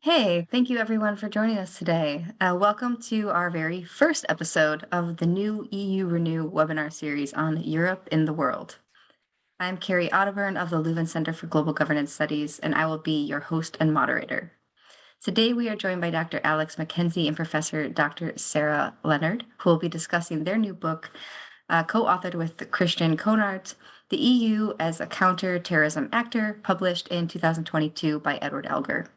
Hey, thank you everyone for joining us today. Welcome to our very first episode of the new EU Renew webinar series on Europe in the World. I'm Carrie Otterburn of the Leuven Center for Global Governance Studies, and I will be your host and moderator. Today we are joined by Dr. Alex MacKenzie and Professor Dr. Sarah Leonard, who will be discussing their new book, co-authored with Christian Konardt, The EU as a Counter-Terrorism Actor, published in 2022 by Edward Elgar.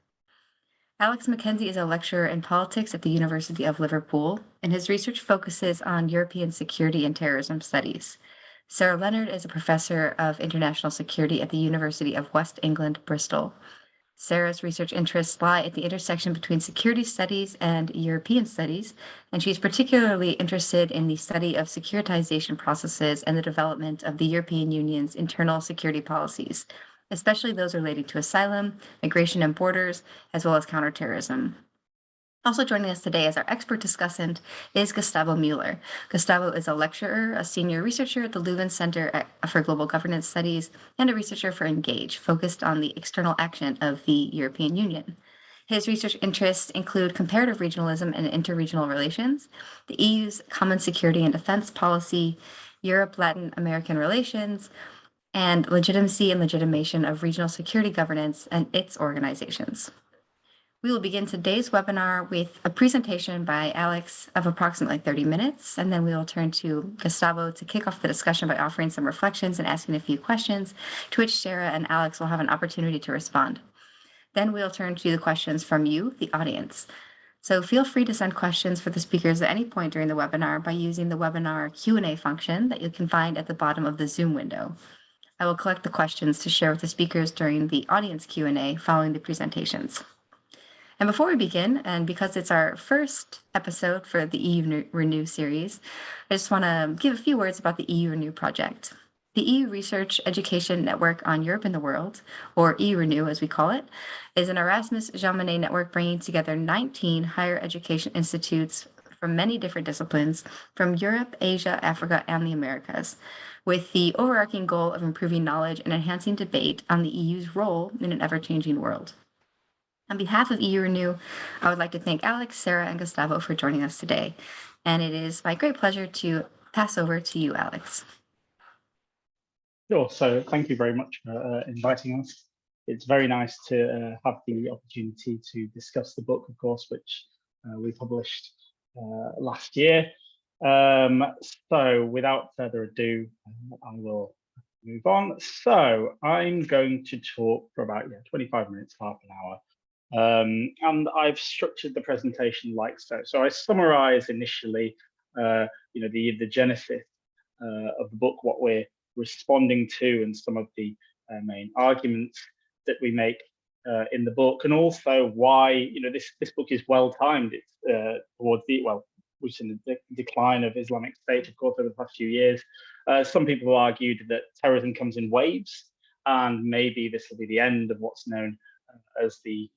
Alex MacKenzie is a lecturer in politics at the University of Liverpool, and his research focuses on European security and terrorism studies. Sarah Leonard is a professor of international security at the University of West England, Bristol. Sarah's research interests lie at the intersection between security studies and European studies, and she's particularly interested in the study of securitization processes and the development of the European Union's internal security policies, especially those related to asylum, migration and borders, as well as counterterrorism. Also joining us today as our expert discussant is Gustavo Müller. Gustavo is a lecturer, a senior researcher at the Leuven Center for Global Governance Studies, and a researcher for Engage, focused on the external action of the European Union. His research interests include comparative regionalism and interregional relations, the EU's common security and defense policy, Europe-Latin American relations, and legitimacy and legitimation of regional security governance and its organizations. We will begin today's webinar with a presentation by Alex of approximately 30 minutes, and then we will turn to Gustavo to kick off the discussion by offering some reflections and asking a few questions, to which Sarah and Alex will have an opportunity to respond. Then we'll turn to the questions from you, the audience. So feel free to send questions for the speakers at any point during the webinar by using the webinar Q&A function that you can find at the bottom of the Zoom window. I will collect the questions to share with the speakers during the audience Q&A following the presentations. And before we begin, and because it's our first episode for the EU Renew series, I just want to give a few words about the EU Renew project. The EU Research Education Network on Europe and the World, or EU Renew as we call it, is an Erasmus Jean Monnet network bringing together 19 higher education institutes from many different disciplines from Europe, Asia, Africa, and the Americas, with the overarching goal of improving knowledge and enhancing debate on the EU's role in an ever-changing world. On behalf of EU Renew, I would like to thank Alex, Sarah, and Gustavo for joining us today. And it is my great pleasure to pass over to you, Alex. Sure. So thank you very much for inviting us. It's very nice to have the opportunity to discuss the book, of course, which we published last year. So without further ado, I will move on. So I'm going to talk for about 25 minutes, half an hour. And I've structured the presentation like so. So I summarize initially, the genesis of the book, what we're responding to, and some of the main arguments that we make in the book, and also why this book is well timed. It's towards we've seen the decline of Islamic State, of course, over the past few years. Some people have argued that terrorism comes in waves, and maybe this will be the end of what's known as the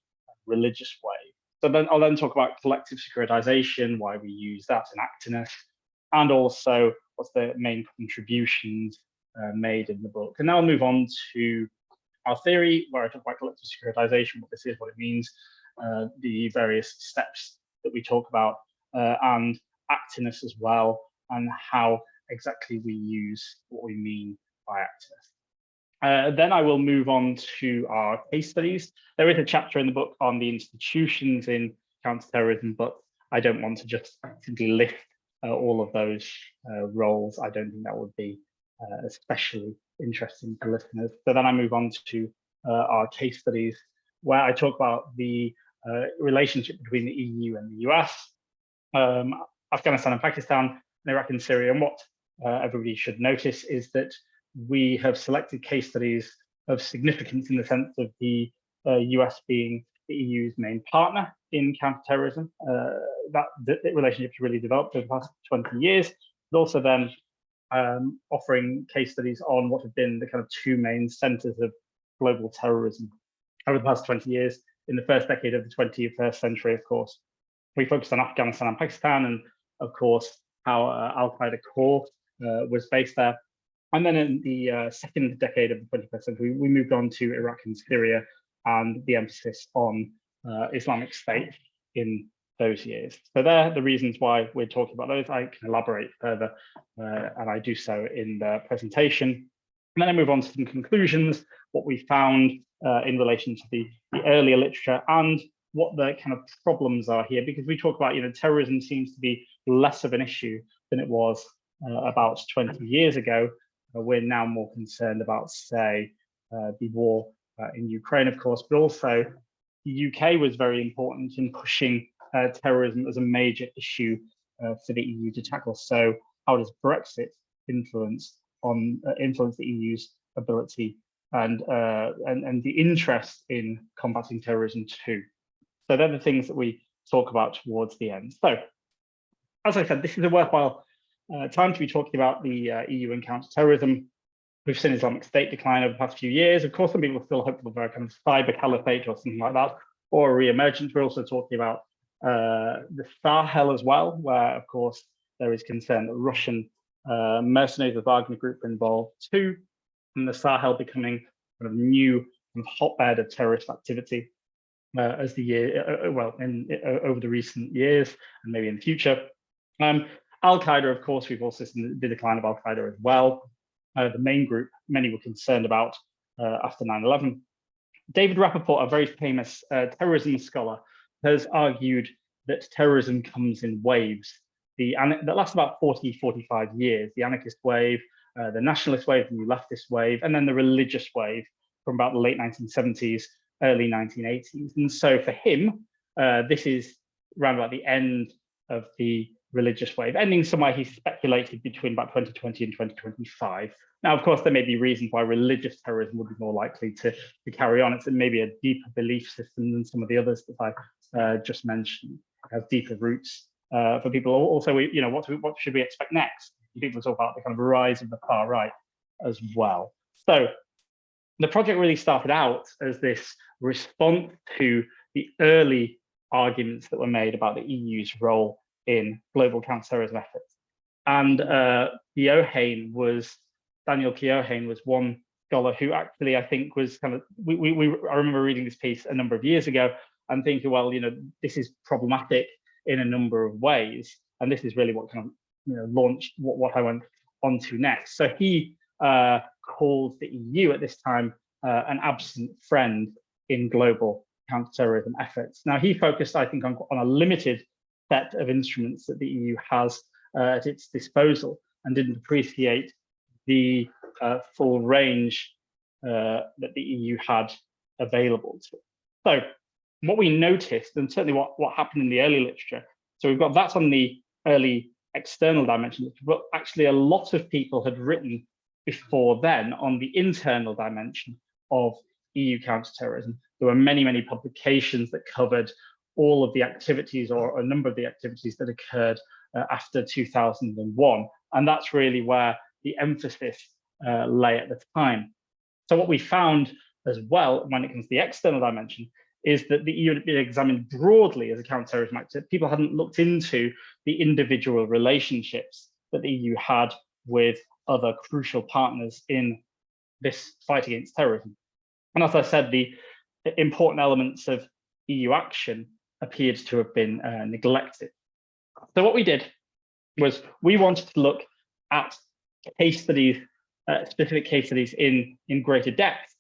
religious wave. So I'll then talk about collective securitization, why we use that, and actorness, and also what's the main contributions made in the book. And now I'll move on to our theory, where I talk about collective securitization, what this is, what it means, the various steps that we talk about, and actorness as well, and how exactly we use what we mean by actorness. Then I will move on to our case studies. There is a chapter in the book on the institutions in counterterrorism, but I don't want to just simply lift all of those roles. I don't think that would be especially interesting to listeners. So then I move on to our case studies, where I talk about the relationship between the EU and the US, Afghanistan and Pakistan, and Iraq and Syria. And what everybody should notice is that we have selected case studies of significance in the sense of the US being the EU's main partner in counterterrorism. That relationship's really developed over the past 20 years, but also then offering case studies on what have been the kind of two main centers of global terrorism over the past 20 years. In the first decade of the 21st century, of course, we focused on Afghanistan and Pakistan, and of course, how Al-Qaeda core was based there. And then in the second decade of the 21st century, we moved on to Iraq and Syria, and the emphasis on Islamic State in those years. So they're the reasons why we're talking about those. I can elaborate further, and I do so in the presentation. And then I move on to some conclusions, what we found in relation to the earlier literature and what the kind of problems are here, because we talk about, terrorism seems to be less of an issue than it was about 20 years ago. We're now more concerned about, say, the war in Ukraine, of course, but also the UK was very important in pushing terrorism as a major issue for the EU to tackle. So how does Brexit influence the EU's ability and the interest in combating terrorism too? So they're the things that we talk about towards the end. So as I said, this is a worthwhile time to be talking about the EU and counter-terrorism. We've seen Islamic State decline over the past few years. Of course, some people are still hopeful for a kind of cyber caliphate or something like that, or a re-emergence. We're also talking about the Sahel as well, where, of course, there is concern that Russian mercenaries of Wagner Group are involved too, and the Sahel becoming kind of new hotbed of terrorist activity as the year, over the recent years and maybe in the future. Al-Qaeda, of course, we've also seen the decline of Al-Qaeda as well. The main group many were concerned about after 9/11. David Rappaport, a very famous terrorism scholar, has argued that terrorism comes in waves. That lasts about 40, 45 years. The anarchist wave, the nationalist wave, the new leftist wave, and then the religious wave from about the late 1970s, early 1980s. And so for him, this is around about the end of the religious wave, ending somewhere he speculated between about 2020 and 2025. Now, of course, there may be reasons why religious terrorism would be more likely to carry on. It's maybe a deeper belief system than some of the others that I just mentioned. It has deeper roots for people. Also, what should we expect next? People talk about the kind of rise of the far right as well. So the project really started out as this response to the early arguments that were made about the EU's role in global counterterrorism efforts. And Daniel Keohane was one scholar who actually, I think, was kind of, I remember reading this piece a number of years ago and thinking, well, this is problematic in a number of ways. And this is really what kind of, launched what I went on to next. So he called the EU at this time an absent friend in global counterterrorism efforts. Now, he focused, I think, on a limited set of instruments that the EU has at its disposal and didn't appreciate the full range that the EU had available to it. So what we noticed, and certainly what happened in the early literature, so we've got that on the early external dimension, but actually a lot of people had written before then on the internal dimension of EU counterterrorism. There were many, many publications that covered all of the activities or a number of the activities that occurred after 2001. And that's really where the emphasis lay at the time. So what we found as well, when it comes to the external dimension, is that the EU had been examined broadly as a counterterrorism actor. People hadn't looked into the individual relationships that the EU had with other crucial partners in this fight against terrorism. And as I said, the important elements of EU action appeared to have been neglected. So what we did was we wanted to look at case studies, specific case studies in greater depth.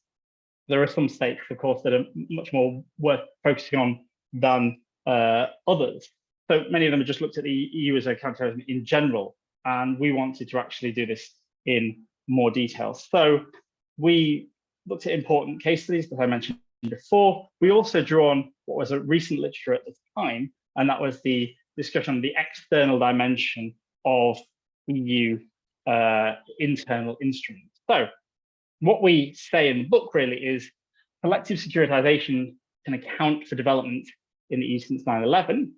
There are some states, of course, that are much more worth focusing on than others. So many of them have just looked at the EU as a counterterrorism in general, and we wanted to actually do this in more detail. So we looked at important case studies that I mentioned before. We also drew on what was a recent literature at the time, and that was the discussion on the external dimension of EU internal instruments. So what we say in the book really is collective securitization can account for development in the EU since 9/11,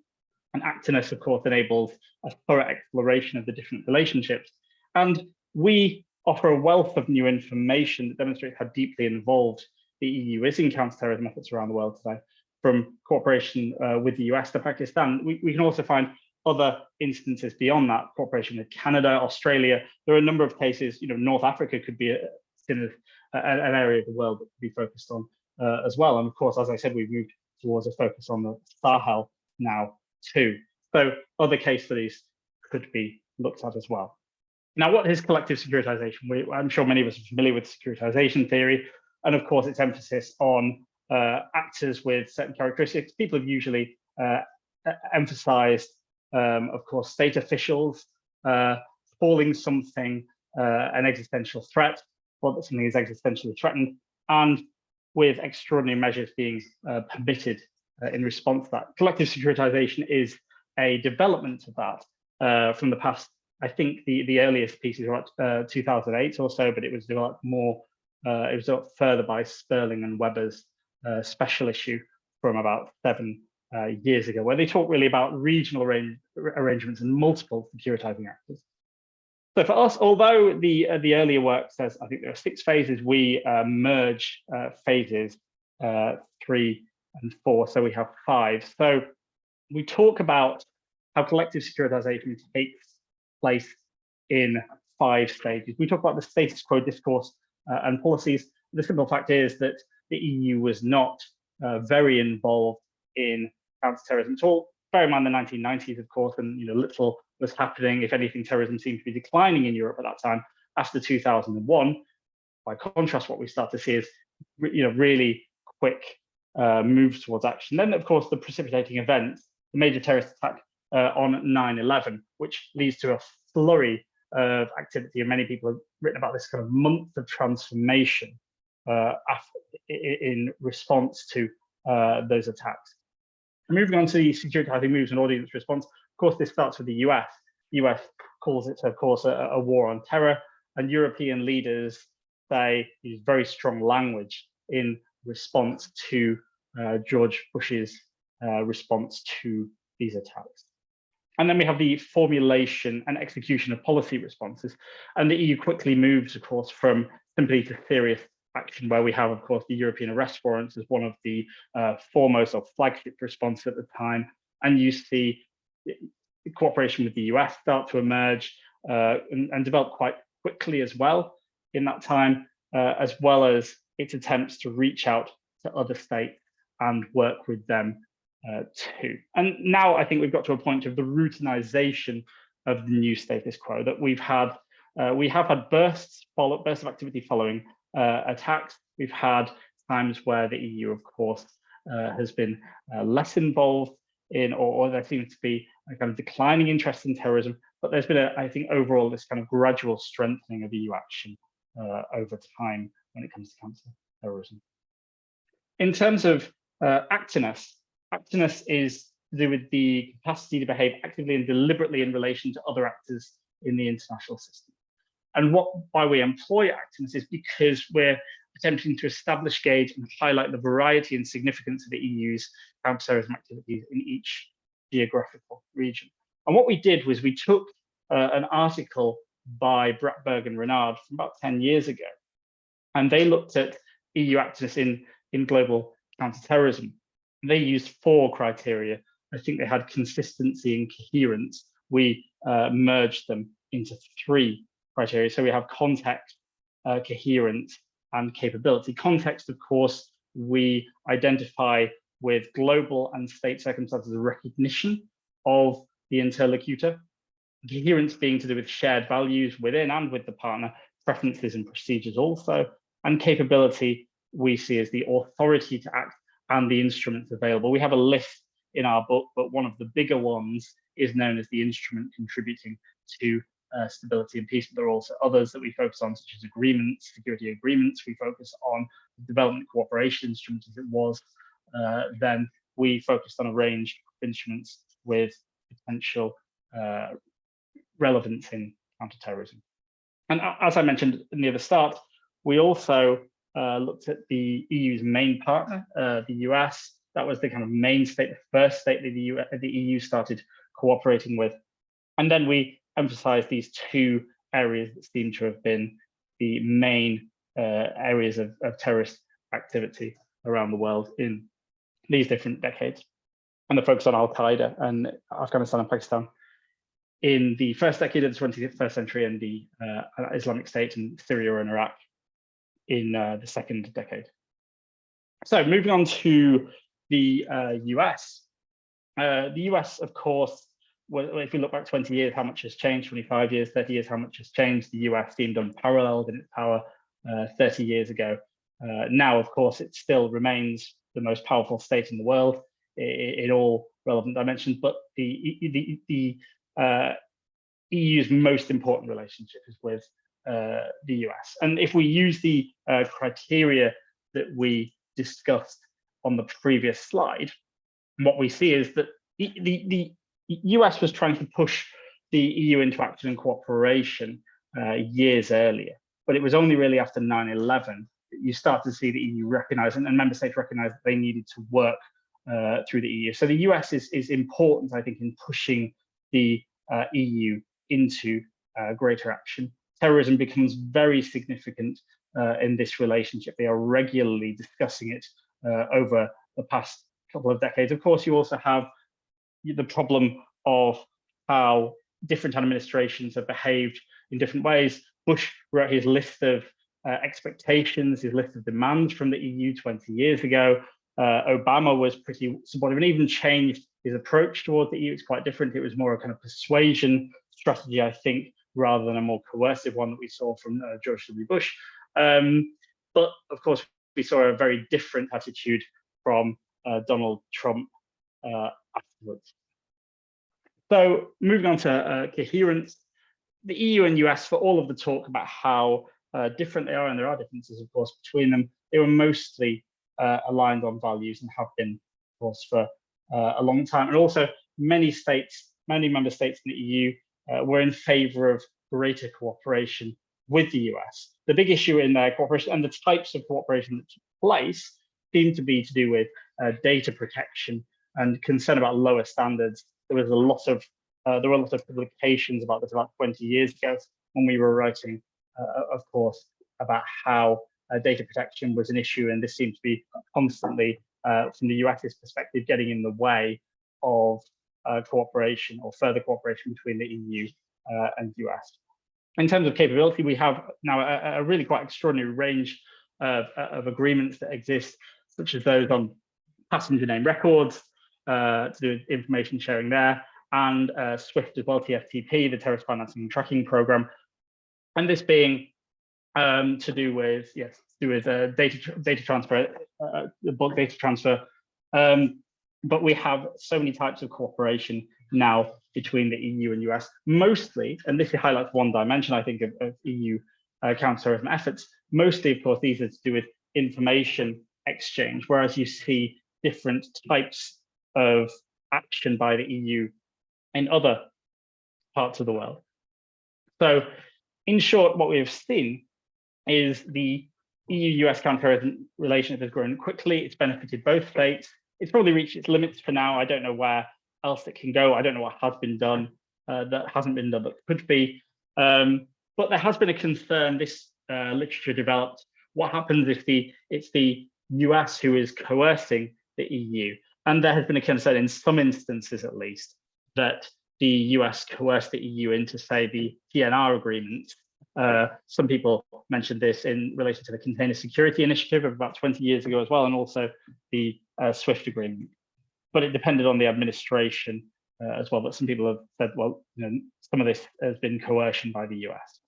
and actorness, of course, enables a thorough exploration of the different relationships. And we offer a wealth of new information that demonstrates how deeply involved the EU is in counterterrorism efforts around the world today, from cooperation with the US to Pakistan. We can also find other instances beyond that, cooperation with Canada, Australia. There are a number of cases, North Africa could be an area of the world that could be focused on as well. And of course, as I said, we've moved towards a focus on the Sahel now too. So other case studies could be looked at as well. Now, what is collective securitization? I'm sure many of us are familiar with securitization theory, and of course, its emphasis on actors with certain characteristics. People have usually emphasized, of course, state officials calling something an existential threat, or that something is existentially threatened, and with extraordinary measures being permitted in response to that. Collective securitization is a development of that from the past. I think the earliest pieces were at 2008 or so, but it was developed more, it was developed further by Sperling and Weber's special issue from about 7 years ago, where they talk really about regional arrangements and multiple securitizing actors. So for us, although the earlier work says, I think there are 6 phases, we merge phases 3 and 4, so we have 5. So we talk about how collective securitization takes place in 5 stages. We talk about the status quo discourse and policies. The simple fact is that the EU was not very involved in counterterrorism at all. Bear in mind the 1990s, of course, and little was happening. If anything, terrorism seemed to be declining in Europe at that time. After 2001, by contrast, what we start to see is really quick moves towards action. Then, of course, the precipitating event, the major terrorist attack on 9/11, which leads to a flurry of activity, and many people have written about this kind of month of transformation in response to those attacks. And moving on to the securitizing moves and audience response, of course, this starts with the US. The US calls it, of course, a war on terror, and European leaders, they use very strong language in response to George Bush's response to these attacks. And then we have the formulation and execution of policy responses. And the EU quickly moves, of course, from simply to serious action, where we have, of course, the European arrest warrants as one of the foremost or flagship response at the time. And you see cooperation with the US start to emerge and develop quite quickly as well in that time, as well as its attempts to reach out to other states and work with them too. And now I think we've got to a point of the routinization of the new status quo, that we have had bursts of activity following attacks. We've had times where the EU, of course, has been less involved in, or there seems to be a kind of declining interest in terrorism. But there's been, I think, overall this kind of gradual strengthening of EU action over time when it comes to counter-terrorism. In terms of actorness, actorness is to do with the capacity to behave actively and deliberately in relation to other actors in the international system. And why we employ actorness is because we're attempting to establish, gauge, and highlight the variety and significance of the EU's counterterrorism activities in each geographical region. And what we did was we took an article by Bratberg and Renard from about 10 years ago, and they looked at EU actors in global counterterrorism. They used 4 criteria. I think they had consistency and coherence. We merged them into 3 criteria. So we have context, coherence, and capability. Context, of course, we identify with global and state circumstances of recognition of the interlocutor. Coherence being to do with shared values within and with the partner, preferences and procedures also. And capability we see as the authority to act and the instruments available. We have a list in our book, but one of the bigger ones is known as the instrument contributing to stability and peace. But there are also others that we focus on, such as agreements, security agreements. We focus on development cooperation instruments as it was. Then we focused on a range of instruments with potential relevance in counterterrorism. And as I mentioned near the start, we also looked at the EU's main partner, the US. That was the kind of main state, the first state that the EU started cooperating with. And then we emphasized these 2 areas that seem to have been the main areas of terrorist activity around the world in these different decades. And the focus on Al-Qaeda and Afghanistan and Pakistan in the first decade of the 21st century, and the Islamic State in Syria and Iraq in the second decade. So moving on to the US. The US, of course, if we look back 20 years, how much has changed, 25 years, 30 years, how much has changed. The US seemed unparalleled in its power 30 years ago. Now, of course, it still remains the most powerful state in the world in all relevant dimensions, but the EU's most important relationship is with the US. And if we use the criteria that we discussed on the previous slide, what we see is that the US was trying to push the EU into action and cooperation years earlier, but it was only really after 9/11 that you start to see the EU recognize and member states recognize that they needed to work through the EU. So the US is important, I think, in pushing the EU into greater action. Terrorism becomes very significant in this relationship. They are regularly discussing it over the past couple of decades. Of course, you also have the problem of how different administrations have behaved in different ways. Bush wrote his list of expectations, his list of demands from the EU 20 years ago. Obama was pretty supportive and even changed his approach towards the EU. It's quite different. It was more a kind of persuasion strategy, I think, rather than a more coercive one that we saw from George W. Bush. But of course, we saw a very different attitude from Donald Trump afterwards. So moving on to coherence, the EU and US, for all of the talk about how different they are, and there are differences, of course, between them, they were mostly aligned on values and have been, of course, for a long time. And also many member states in the EU were in favor of greater cooperation with the US. The big issue in their cooperation and the types of cooperation that took place seemed to be to do with data protection and concern about lower standards. There were a lot of publications about this about 20 years ago when we were writing, of course, about how data protection was an issue, and this seemed to be constantly, from the US's perspective, getting in the way of cooperation or further cooperation between the EU and US. In terms of capability, we have now a really quite extraordinary range of agreements that exist, such as those on passenger name records, to do with information sharing there, and SWIFT as well, TFTP, the Terrorist Financing and Tracking Program, and this being to do with data transfer, bulk data transfer. But we have so many types of cooperation now between the EU and US, mostly, and this highlights one dimension, I think, of EU counterterrorism efforts. Mostly, of course, these are to do with information exchange, whereas you see different types of action by the EU in other parts of the world. So, in short, what we have seen is the EU-US counterterrorism relationship has grown quickly. It's benefited both states. It's probably reached its limits for now. I don't know where else it can go. I don't know what has been done that hasn't been done that could be. But there has been a concern, this literature developed, what happens if it's the US who is coercing the EU? And there has been a concern in some instances, at least, that the US coerced the EU into, say, the PNR agreement. Some people mentioned this in relation to the Container Security Initiative of about 20 years ago as well, and also the SWIFT agreement. But it depended on the administration as well. But some people have said, well, some of this has been coercion by the US.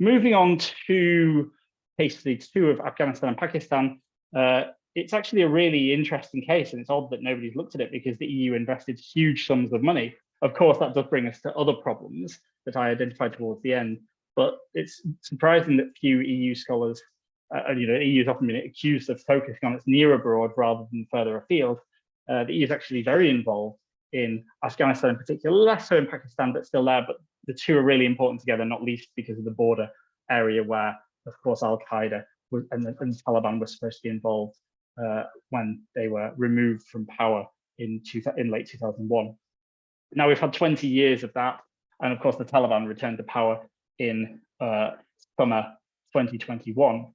Moving on to case study 2 of Afghanistan and Pakistan, it's actually a really interesting case, and it's odd that nobody's looked at it because the EU invested huge sums of money. Of course, that does bring us to other problems that I identified towards the end, but it's surprising that few EU scholars, the EU has often been accused of focusing on its near abroad rather than further afield. The EU is actually very involved in Afghanistan in particular, less so in Pakistan, but still there. But the two are really important together, not least because of the border area where, of course, Al-Qaeda and the Taliban were supposed to be involved when they were removed from power in late 2001. Now we've had 20 years of that, and of course the Taliban returned to power in summer 2021.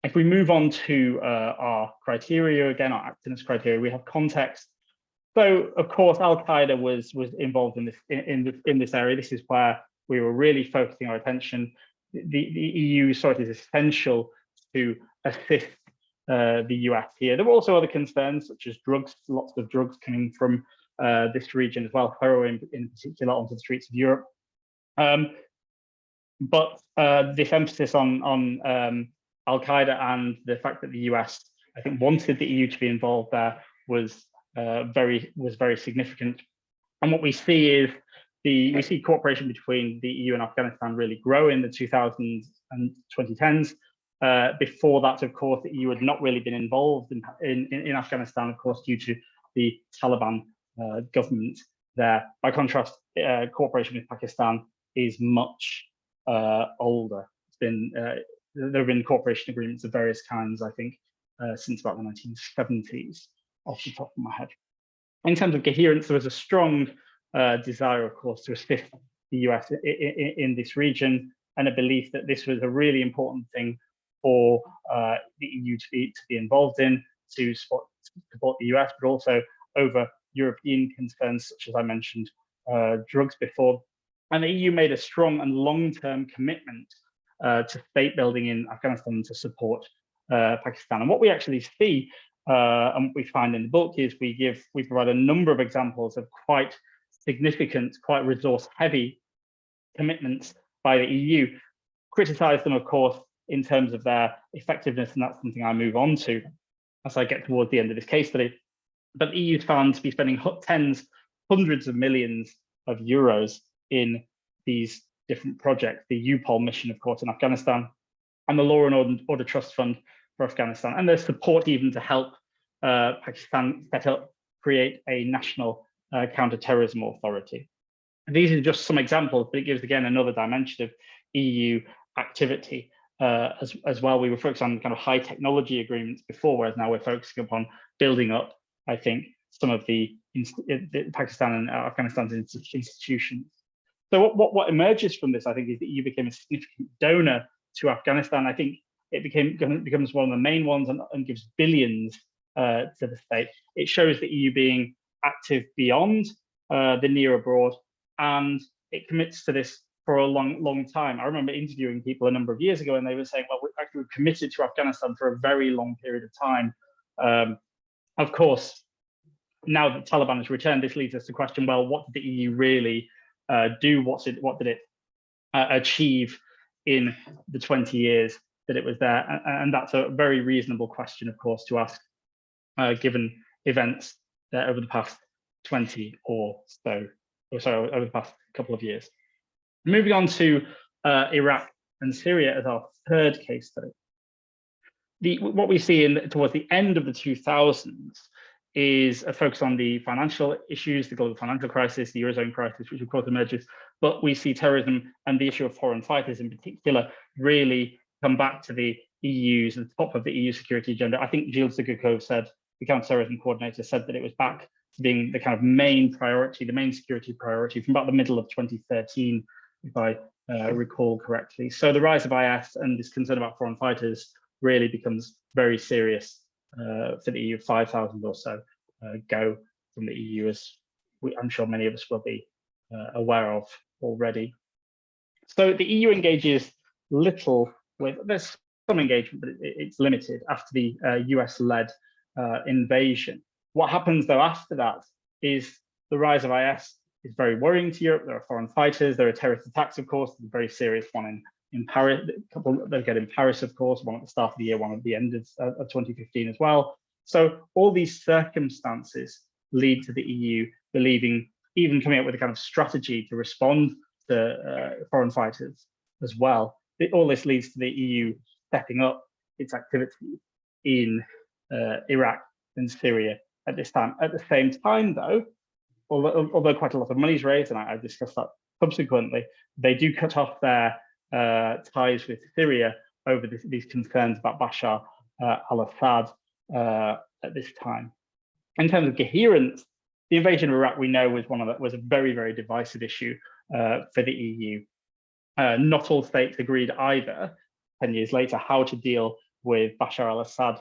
If we move on to our criteria again, our actorness criteria, we have context. So of course Al-Qaeda was involved in this area. This is where we were really focusing our attention. The EU saw it as essential to assist the US here. There were also other concerns, such as drugs, lots of drugs coming from this region as well, heroin in particular, onto the streets of Europe. But this emphasis on Al-Qaeda and the fact that the US, I think, wanted the EU to be involved there was very significant. And what we see is we see cooperation between the EU and Afghanistan really grow in the 2000s and 2010s. Before that, of course, the EU had not really been involved in Afghanistan, of course, due to the Taliban government there. By contrast, cooperation with Pakistan is much older. It's been there have been cooperation agreements of various kinds, I think, since about the 1970s, off the top of my head. In terms of coherence, there was a strong desire, of course, to assist the US in this region, and a belief that this was a really important thing for the EU to be involved in, to support the US, but also over European concerns, such as I mentioned, drugs before. And the EU made a strong and long-term commitment to state building in Afghanistan to support Pakistan. And what we actually see and what we find in the book is we provide a number of examples of quite significant, quite resource-heavy commitments by the EU. Criticize them, of course, in terms of their effectiveness, and that's something I move on to as I get towards the end of this case study. But the EU is found to be spending hundreds of millions of euros in these different projects, the UPOL mission, of course, in Afghanistan, and the Law and Order Trust Fund for Afghanistan, and there's support even to help Pakistan create a national counter-terrorism authority. And these are just some examples, but it gives, again, another dimension of EU activity. As well, we were focused on kind of high technology agreements before, whereas now we're focusing upon building up, I think, some of the Pakistan and Afghanistan's institutions. So what emerges from this, I think, is that EU became a significant donor to Afghanistan. I think it becomes one of the main ones and gives billions to the state. It shows the EU being active beyond the near abroad, and it commits to this for a long time. I remember interviewing people a number of years ago, and they were saying, well, we're committed to Afghanistan for a very long period of time. Of course, now that Taliban has returned, this leads us to question, well, what did the EU really do? What did it achieve in the 20 years that it was there? And that's a very reasonable question, of course, to ask, given events over the past 20 or so, over the past couple of years. Moving on to Iraq and Syria as our third case study. What we see towards the end of the 2000s is a focus on the financial issues, the global financial crisis, the Eurozone crisis, which of course emerges, but we see terrorism and the issue of foreign fighters in particular really come back to the EU's and the top of the EU security agenda. I think Gilles de Gucove said, the counter-terrorism coordinator, said that it was back to being the kind of main priority, the main security priority from about the middle of 2013, if I recall correctly. So the rise of IS and this concern about foreign fighters really becomes very serious for the EU. 5,000 or so go from the EU, as I'm sure many of us will be aware of already. So the EU engages little with, there's some engagement, but it's limited after the US-led invasion. What happens though after that is the rise of IS is very worrying to Europe. There are foreign fighters, there are terrorist attacks, of course, a very serious one in Paris, a couple they get in Paris, of course, one at the start of the year, one at the end of 2015 as well. So all these circumstances lead to the EU believing, even coming up with a kind of strategy to respond to foreign fighters as well. All this leads to the EU stepping up its activity in Iraq and Syria at this time. At the same time, though, although quite a lot of money is raised, and I discussed that subsequently, they do cut off their ties with Syria over these concerns about Bashar al-Assad at this time. In terms of coherence, the invasion of Iraq, we know, was a very, very divisive issue for the EU. Not all states agreed either, 10 years later, how to deal with Bashar al-Assad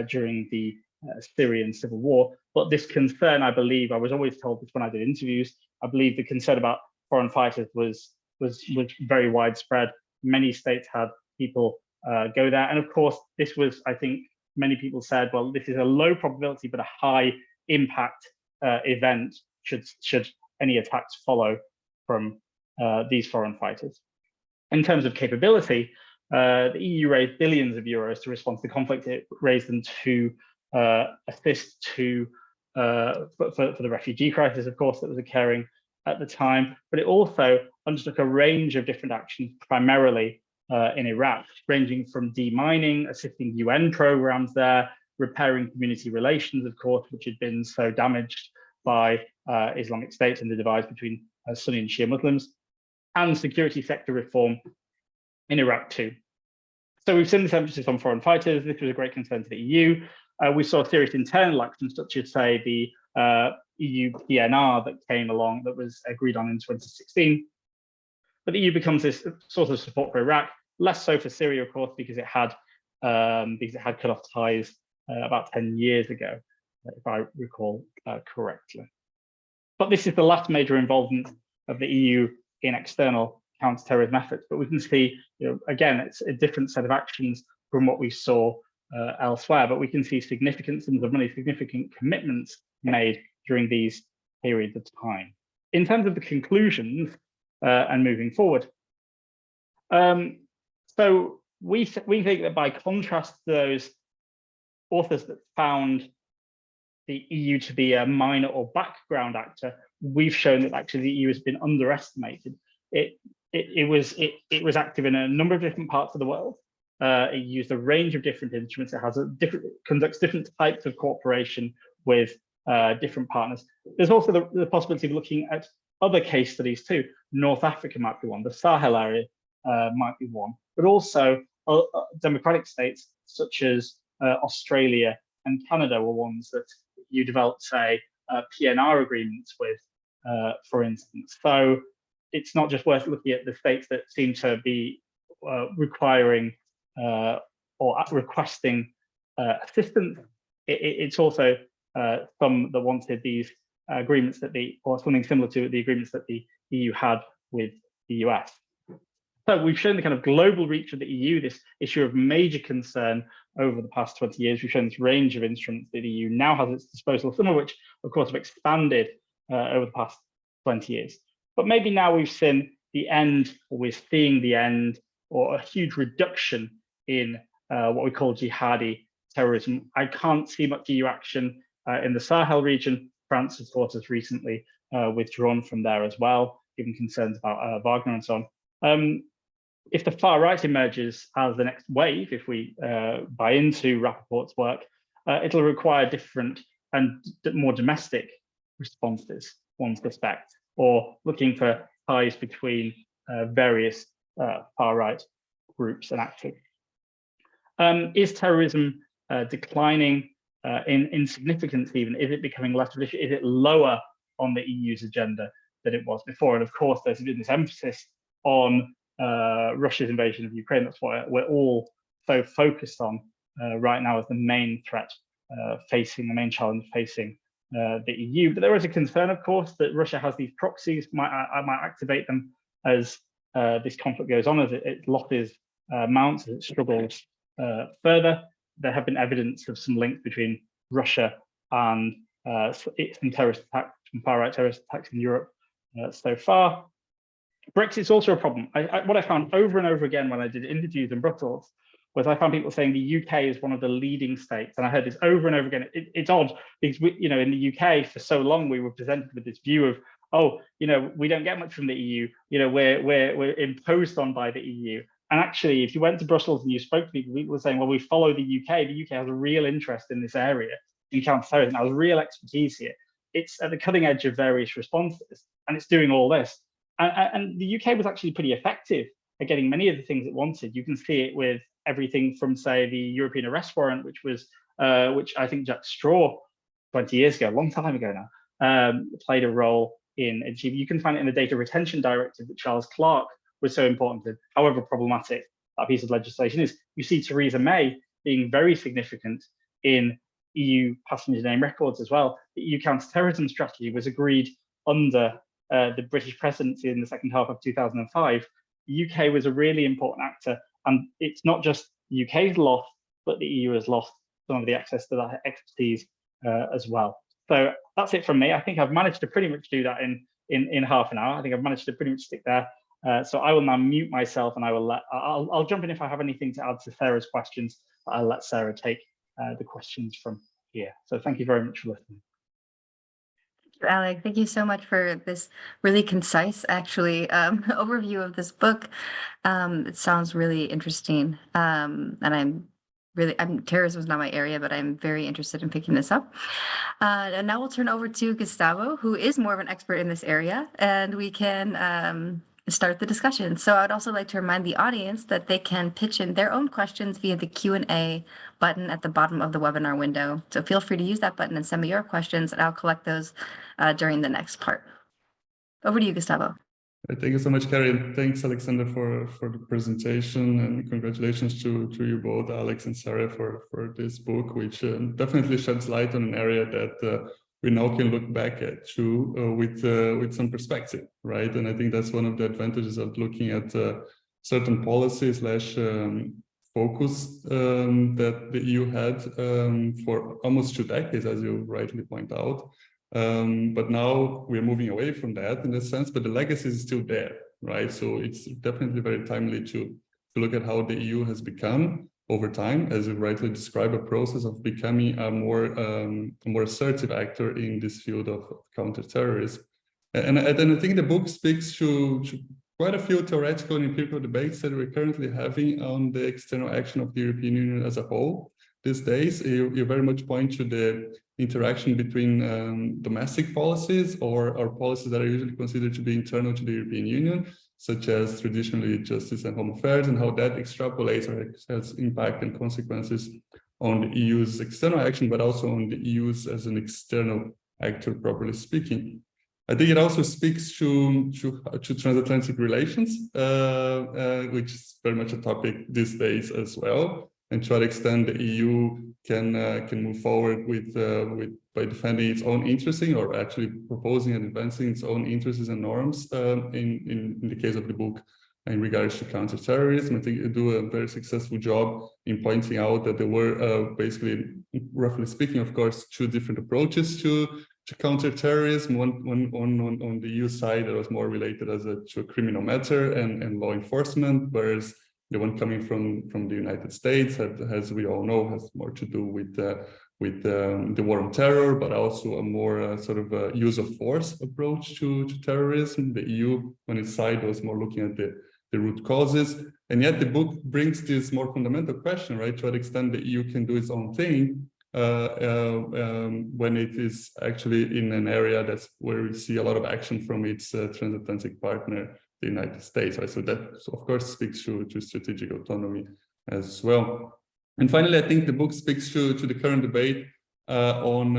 during the Syrian civil war. But this concern, I believe, I was always told this when I did interviews, I believe the concern about foreign fighters was very widespread. Many states had people go there. And of course, this was, I think, many people said, well, this is a low probability but a high impact event should any attacks follow from these foreign fighters. In terms of capability, the EU raised billions of euros to respond to the conflict. It raised them to assist for the refugee crisis, of course, that was occurring at the time, but it also undertook a range of different actions, primarily in Iraq, ranging from demining, assisting UN programs there, repairing community relations, of course, which had been so damaged by Islamic State and the divide between Sunni and Shia Muslims, and security sector reform in Iraq too. So we've seen this emphasis on foreign fighters. This was a great concern to the EU. We saw serious internal actions, such as, say, the EU PNR that came along, that was agreed on in 2016. But the EU becomes this source of support for Iraq, less so for Syria, of course, because it had cut off ties about 10 years ago, if I recall correctly. But this is the last major involvement of the EU in external counter-terrorism efforts. But we can see, again, it's a different set of actions from what we saw elsewhere. But we can see significant sums of money, significant commitments made during these periods of time. In terms of the conclusions and moving forward, so we think that by contrast to those authors that found the EU to be a minor or background actor, we've shown that actually the EU has been underestimated. It was active in a number of different parts of the world. It used a range of different instruments. It has conducts different types of cooperation with different partners. There's also the possibility of looking at other case studies too. North Africa might be one. The Sahel area might be one, but also democratic states such as Australia and Canada were ones that you developed, say, PNR agreements with, for instance. So it's not just worth looking at the states that seem to be requiring or requesting assistance. It's also some that wanted these agreements or something similar to the agreements that the EU had with the US. So we've shown the kind of global reach of the EU, this issue of major concern over the past 20 years. We've shown this range of instruments that the EU now has at its disposal, some of which, of course, have expanded over the past 20 years. But maybe now we've seen the end, or we're seeing the end, or a huge reduction in what we call jihadi terrorism. I can't see much EU action in the Sahel region. France, of course, has recently withdrawn from there as well, given concerns about Wagner and so on. If the far right emerges as the next wave, if we buy into Rappaport's work, it'll require different and more domestic responses, one suspect, or looking for ties between various far right groups and actors. Is terrorism declining in significance even? Is it becoming less of an issue? Is it lower on the EU's agenda than it was before? And of course, there's been this emphasis on Russia's invasion of Ukraine. That's what we're all so focused on right now as the main threat the main challenge facing the EU. But there is a concern, of course, that Russia has these proxies, might activate them as this conflict goes on, as its losses mounts, as it struggles further. There have been evidence of some links between Russia and some terrorist attacks, some far-right terrorist attacks in Europe so far. Brexit's also a problem. What I found over and over again when I did interviews in Brussels was I found people saying the UK is one of the leading states, and I heard this over and over again. It's odd because in the UK for so long we were presented with this view of, oh, we don't get much from the EU. We're imposed on by the EU. And actually, if you went to Brussels and you spoke to people were saying, well, we follow the UK. The UK has a real interest in this area in counter-terrorism. Has real expertise here. It's at the cutting edge of various responses, and it's doing all this. And the UK was actually pretty effective at getting many of the things it wanted. You can see it with everything from, say, the European arrest warrant, which I think Jack Straw 20 years ago, a long time ago now, played a role in achieving. You can find it in the data retention directive that Charles Clarke was so important to, however problematic that piece of legislation is. You see Theresa May being very significant in EU passenger name records as well. The EU counter-terrorism strategy was agreed under the British presidency in the second half of 2005. The UK was a really important actor, and it's not just the UK's loss, but the EU has lost some of the access to that expertise as well. So that's it from me. I think I've managed to pretty much do that in half an hour. I think I've managed to pretty much stick there. So I will now mute myself, and I'll jump in if I have anything to add to Sarah's questions. But I'll let Sarah take the questions from here. So thank you very much for listening. Thank you, Alec. Thank you so much for this really concise, actually, overview of this book. It sounds really interesting, and terrorism is not my area, but I'm very interested in picking this up. And now we'll turn over to Gustavo, who is more of an expert in this area, and we can start the discussion. So I'd also like to remind the audience that they can pitch in their own questions via the Q&A button at the bottom of the webinar window. So feel free to use that button and send me your questions, and I'll collect those during the next part. Over to you, Gustavo. Thank you so much, Carrie, and thanks, Alexander, for the presentation, and congratulations to you both, Alex and Sarah, for this book, which definitely sheds light on an area that we now can look back at with some perspective, right? And I think that's one of the advantages of looking at certain policies focus that the EU had for almost 2 decades, as you rightly point out. But now we're moving away from that in a sense, but the legacy is still there, right? So it's definitely very timely to look at how the EU has become over time, as you rightly describe, a process of becoming a more assertive actor in this field of counterterrorism. And I think the book speaks to quite a few theoretical and empirical debates that we're currently having on the external action of the European Union as a whole. These days, you very much point to the interaction between domestic policies or policies that are usually considered to be internal to the European Union, such as traditionally justice and home affairs, and how that extrapolates or has impact and consequences on the EU's external action, but also on the EU's as an external actor, properly speaking. I think it also speaks to transatlantic relations, which is very much a topic these days as well. And to what extent the EU can move forward by defending its own interests, or actually proposing and advancing its own interests and norms in the case of the book in regards to counterterrorism. I think you do a very successful job in pointing out that there were basically, roughly speaking, of course, 2 different approaches to counterterrorism. One on the EU side that was more related to a criminal matter and law enforcement, whereas the one coming from the United States, as we all know, has more to do with the war on terror, but also a more sort of use of force approach to terrorism. The EU, on its side, was more looking at the root causes. And yet the book brings this more fundamental question, right? To what extent the EU can do its own thing when it is actually in an area that's where we see a lot of action from its transatlantic partner, the United States, right? So that, of course, speaks to strategic autonomy as well. And finally, I think the book speaks to the current debate on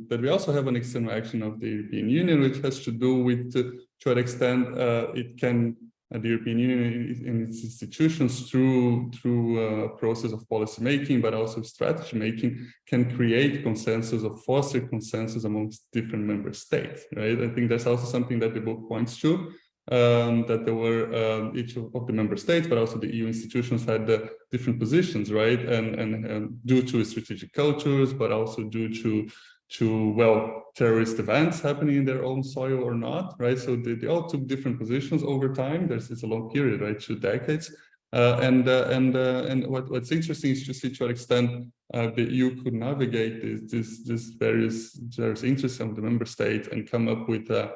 that we also have an external action of the European Union, which has to do with to what extent it can, the European Union and its institutions, through a process of policy making, but also strategy making, can create consensus or foster consensus amongst different member states, right? I think that's also something that the book points to. That there were each of the member states, but also the EU institutions had different positions, right? And due to strategic cultures, but also due to well, terrorist events happening in their own soil or not, right? So they all took different positions over time. It's a long period, right? 2 decades. And what's interesting is to see to what extent the EU could navigate these various interests of the member states and come up with a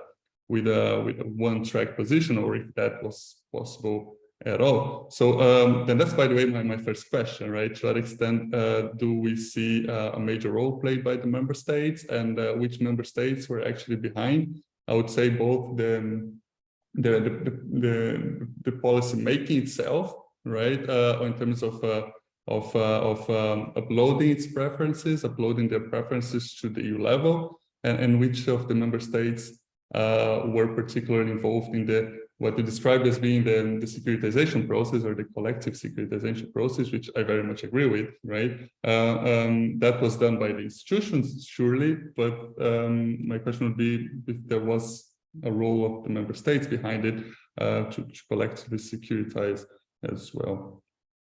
one-track position, or if that was possible at all. So then that's, by the way, my first question, right? To what extent do we see a major role played by the member states, and which member states were actually behind? I would say both the policy making itself, right? In terms of uploading its preferences, uploading their preferences to the EU level, and which of the member states were particularly involved in what they described as being the securitization process, or the collective securitization process, which I very much agree with, right? That was done by the institutions, surely, but my question would be if there was a role of the member states behind it to collectively securitize as well.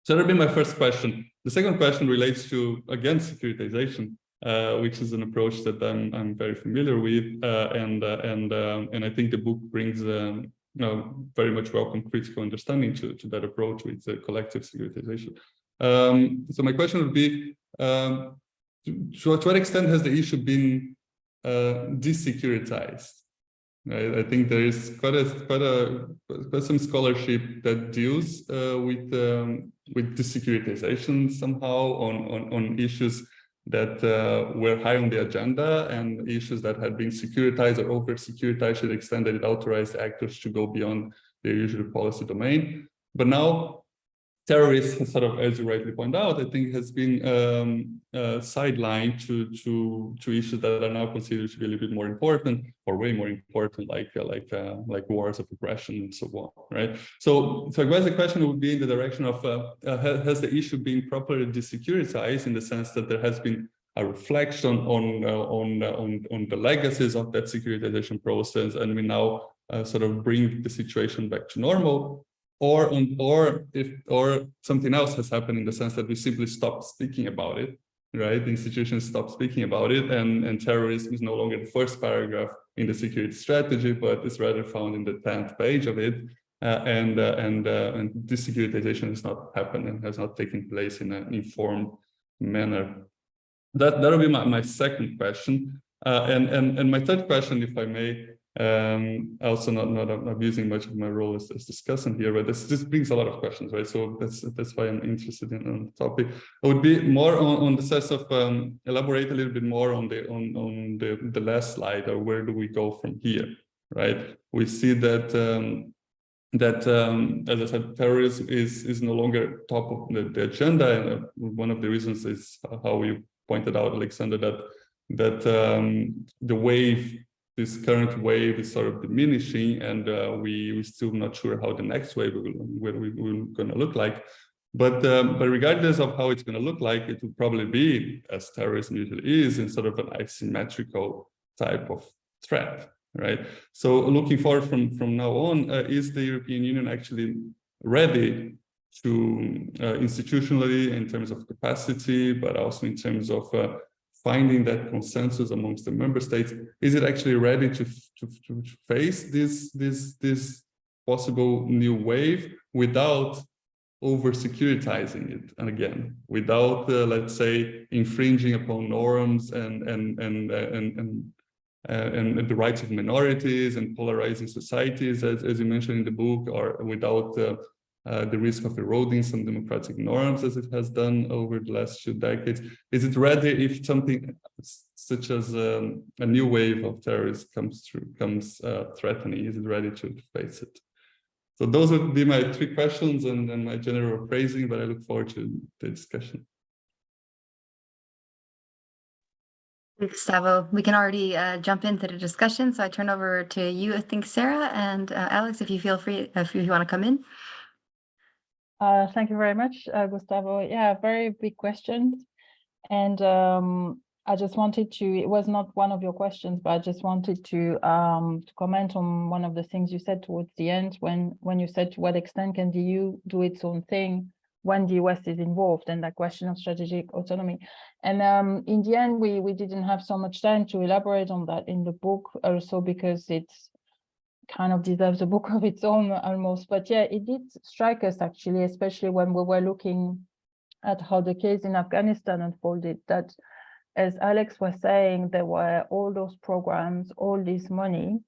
So that would be my first question. The second question relates to, again, securitization, which is an approach that I'm very familiar with, and I think the book brings very much welcome critical understanding to that approach with collective securitization. So my question would be, to what extent has the issue been desecuritized? Right? I think there is quite some scholarship that deals with desecuritization somehow on issues that were high on the agenda and issues that had been securitized or over-securitized to the extent that it authorized actors to go beyond their usual policy domain. But now, terrorists, sort of, as you rightly point out, I think has been sidelined to issues that are now considered to be a little bit more important, or way more important, like wars of aggression and so on, right? So I guess the question would be in the direction of has the issue been properly desecuritized, in the sense that there has been a reflection on the legacies of that securitization process, and we now sort of bring the situation back to normal. Or something else has happened, in the sense that we simply stopped speaking about it, right? The institutions stopped speaking about it, and terrorism is no longer the first paragraph in the security strategy, but it's rather found in the 10th page of it. And this securitization has not happened and has not taken place in an informed manner. That'll be my second question. And my third question, if I may, also not abusing much of my role as discussant here, but this brings a lot of questions, right? So that's why I'm interested in the topic. I would be more on the sense of elaborate a little bit more on the last slide, or where do we go from here, right? We see that as I said, terrorism is no longer top of the agenda, and one of the reasons is how you pointed out, Alexander, that the wave, this current wave, is sort of diminishing, and we're still not sure how the next wave will going to look like. But regardless of how it's going to look like, it will probably be, as terrorism usually is, in sort of an asymmetrical type of threat, right? So looking forward from now on, is the European Union actually ready to institutionally, in terms of capacity, but also in terms of finding that consensus amongst the member states, is it actually ready to face this possible new wave without over-securitizing it, and again, without let's say, infringing upon norms and the rights of minorities and polarizing societies, as you mentioned in the book, or without the risk of eroding some democratic norms, as it has done over the last 2 decades? Is it ready if something such as a new wave of terrorists comes threatening? Is it ready to face it? So those would be my 3 questions and my general praising, but I look forward to the discussion. Gustavo, we can already jump into the discussion. So I turn over to you, I think, Sarah, and Alex, if you feel free, if you want to come in. Thank you very much, Gustavo. Yeah, very big questions. And I just wanted to, it was not one of your questions, but I just wanted to comment on one of the things you said towards the end, when you said to what extent can the EU do its own thing when the US is involved, and that question of strategic autonomy. And in the end, we didn't have so much time to elaborate on that in the book, also because it's kind of deserves a book of its own almost. But yeah, it did strike us actually, especially when we were looking at how the case in Afghanistan unfolded, that, as Alex was saying, there were all those programs, all this money,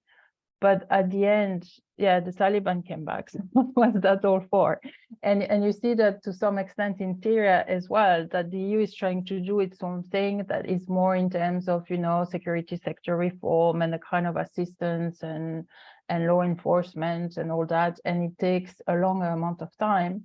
but at the end, yeah, the Taliban came back. So what was that all for? And you see that to some extent in Syria as well, that the EU is trying to do its own thing that is more in terms of, you know, security sector reform and the kind of assistance and law enforcement and all that, and it takes a longer amount of time.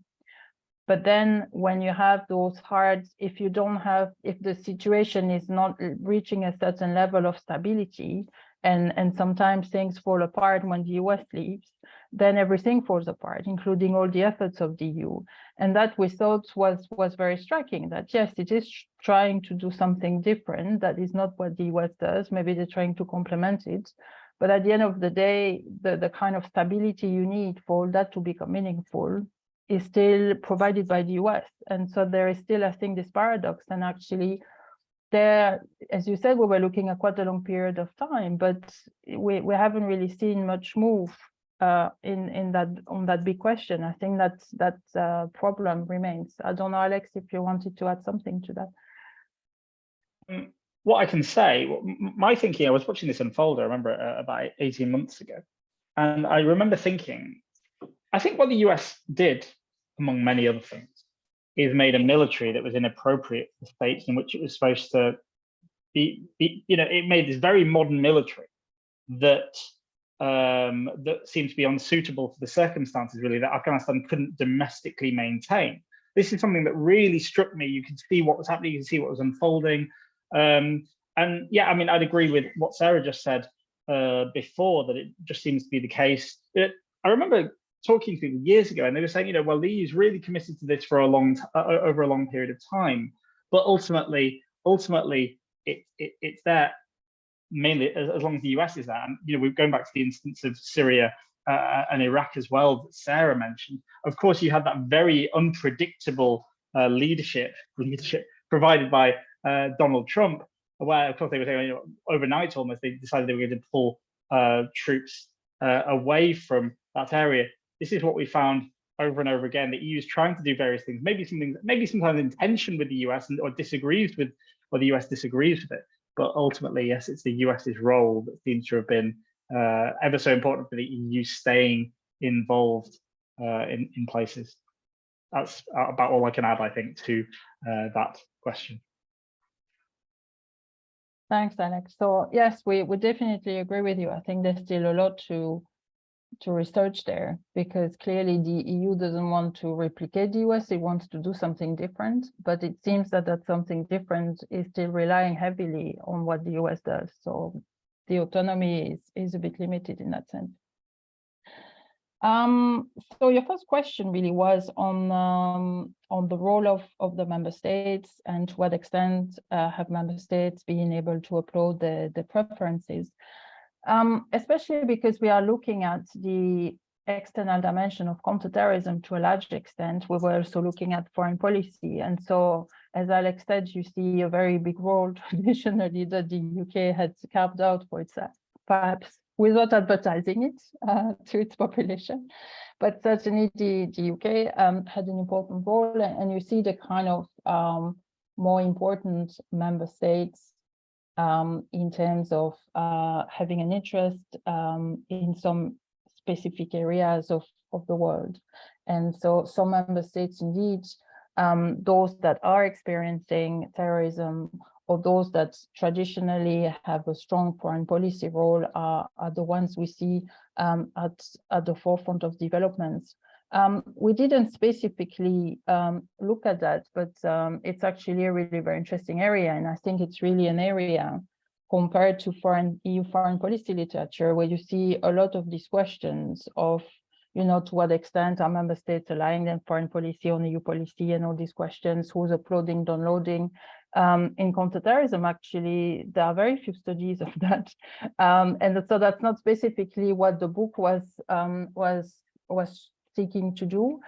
But then when you have those hard, if the situation is not reaching a certain level of stability, and sometimes things fall apart when the US leaves, then everything falls apart, including all the efforts of the EU. And that we thought was very striking, that yes, it is trying to do something different. That is not what the US does. Maybe they're trying to complement it. But at the end of the day, the kind of stability you need for that to become meaningful is still provided by the US. And so there is still, I think, this paradox. And actually, there, as you said, we were looking at quite a long period of time, but we haven't really seen much move in that on that big question. I think that problem remains. I don't know, Alex, if you wanted to add something to that. What I can say, my thinking, I was watching this unfold, I remember about 18 months ago, and I remember thinking, I think what the US did, among many other things, is made a military that was inappropriate for states in which it was supposed to be, it made this very modern military that that seemed to be unsuitable for the circumstances, really, that Afghanistan couldn't domestically maintain. This is something that really struck me. You could see what was happening, you could see what was unfolding. And yeah, I mean, I'd agree with what Sarah just said before, that it just seems to be the case. I remember talking to people years ago, and they were saying, well, the EU is really committed to this for a over a long period of time, but ultimately, it's there mainly as long as the US is there. And we're going back to the instance of Syria and Iraq as well that Sarah mentioned. Of course, you had that very unpredictable leadership provided by Donald Trump, where of course they were saying, overnight almost, they decided they were going to pull troops away from that area. This is what we found over and over again. The EU is trying to do various things, maybe sometimes in tension with the US or disagrees with, or the US disagrees with it. But ultimately, yes, it's the US's role that seems to have been ever so important for the EU staying involved in places. That's about all I can add, I think, to that question. Thanks, Alex. So yes, we definitely agree with you. I think there's still a lot to research there, because clearly the EU doesn't want to replicate the US, it wants to do something different, but it seems that something different is still relying heavily on what the US does. So the autonomy is a bit limited in that sense. So your first question really was on the role of the member states, and to what extent have member states been able to upload the preferences. Especially because we are looking at the external dimension of counterterrorism to a large extent. We were also looking at foreign policy. And so, as Alex said, you see a very big role traditionally that the UK had carved out for itself, perhaps without advertising it to its population. But certainly the UK had an important role, and you see the kind of more important member states in terms of having an interest in some specific areas of the world. And so some member states indeed, those that are experiencing terrorism, or those that traditionally have a strong foreign policy role, are the ones we see at the forefront of developments. We didn't specifically look at that, but it's actually a really very interesting area. And I think it's really an area compared to EU foreign policy literature, where you see a lot of these questions of, to what extent are member states aligning their foreign policy on EU policy, and all these questions, who's uploading, downloading. In counterterrorism, actually, there are very few studies of that. And so that's not specifically what the book was seeking to do.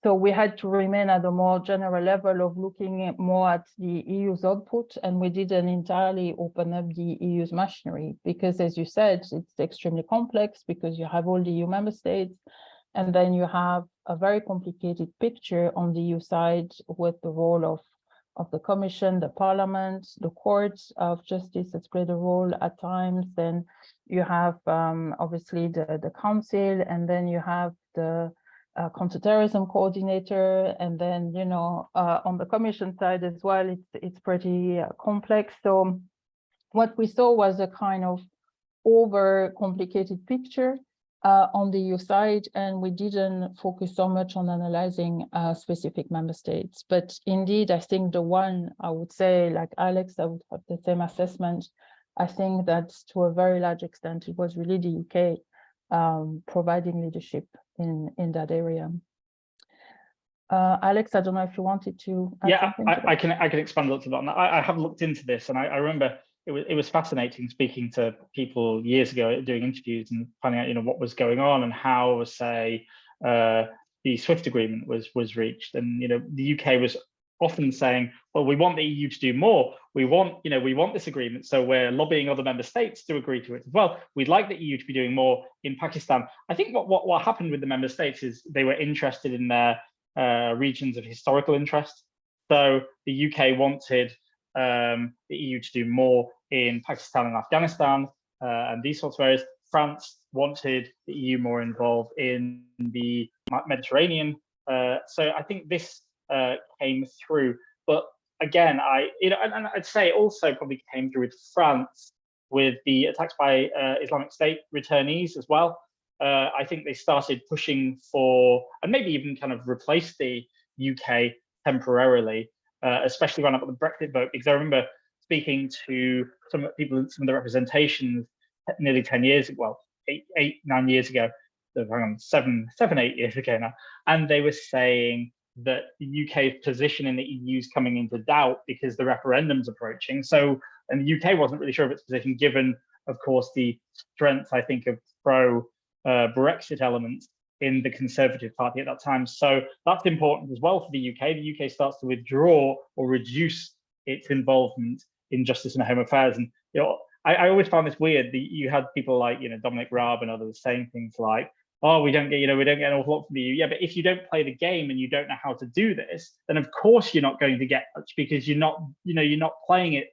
So we had to remain at a more general level of looking more at the EU's output, and we didn't entirely open up the EU's machinery, because, as you said, it's extremely complex, because you have all the EU member states, and then you have a very complicated picture on the EU side with the role of the Commission, the Parliament, the courts of justice that's played a role at times. Then you have obviously the Council, and then you have the counterterrorism coordinator, and then on the Commission side as well, it's pretty complex. So what we saw was a kind of over complicated picture on the EU side, and we didn't focus so much on analyzing specific member states. But indeed, I think the one, I would say, like Alex, I would have the same assessment. I think that to a very large extent, it was really the UK providing leadership in that area. Alex, I don't know if you wanted to add something to that. I can expand a little bit on that. I have looked into this, and I remember it was fascinating speaking to people years ago, doing interviews and finding out what was going on, and how, say, the SWIFT agreement was reached, and the UK was often saying, well, we want the EU to do more. We want this agreement, so we're lobbying other member states to agree to it as well. We'd like the EU to be doing more in Pakistan. I think what happened with the member states is they were interested in their regions of historical interest. So the UK wanted the EU to do more in Pakistan and Afghanistan and these sorts of areas. France wanted the EU more involved in the Mediterranean. So I think this came through. But again, and I'd say also probably came through with France with the attacks by Islamic State returnees as well. I think they started pushing for, and maybe even kind of replaced the UK temporarily, especially when up with the Brexit vote, because I remember speaking to some people, some of the representations nearly 10 years ago, well, 9 years ago, hang on, 7, 8 years ago now, and they were saying that the UK's position in the EU is coming into doubt because the referendum's approaching. So, and the UK wasn't really sure of its position, given, of course, the strength, I think, of pro-Brexit elements in the Conservative Party at that time. So that's important as well for the UK. The UK starts to withdraw or reduce its involvement in justice and home affairs. And I always found this weird. You had people like Dominic Raab and others saying things like, "Oh, we don't get an awful lot from the EU." Yeah, but if you don't play the game and you don't know how to do this, then of course you're not going to get much, because you're not playing it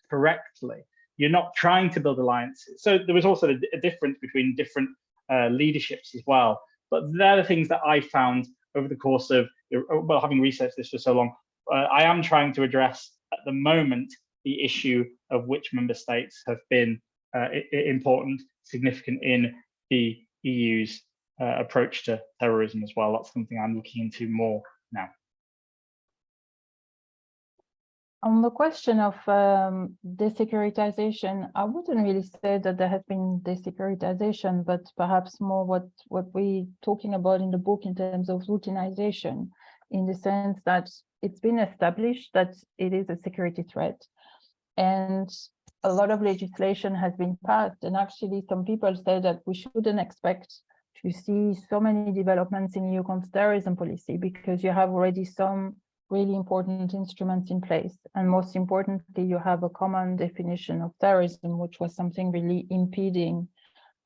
correctly. You're not trying to build alliances. So there was also a difference between different leaderships as well. But they're the things that I found over the course of, well, having researched this for so long. I am trying to address at the moment the issue of which member states have been important, significant in the EU's approach to terrorism as well. That's something I'm looking into more now. On the question of desecuritization, I wouldn't really say that there has been desecuritization, but perhaps more what we're talking about in the book in terms of routinization, in the sense that it's been established that it is a security threat. And a lot of legislation has been passed. And actually, some people say that we shouldn't expect to see so many developments in EU counterterrorism policy, because you have already some really important instruments in place. And most importantly, you have a common definition of terrorism, which was something really impeding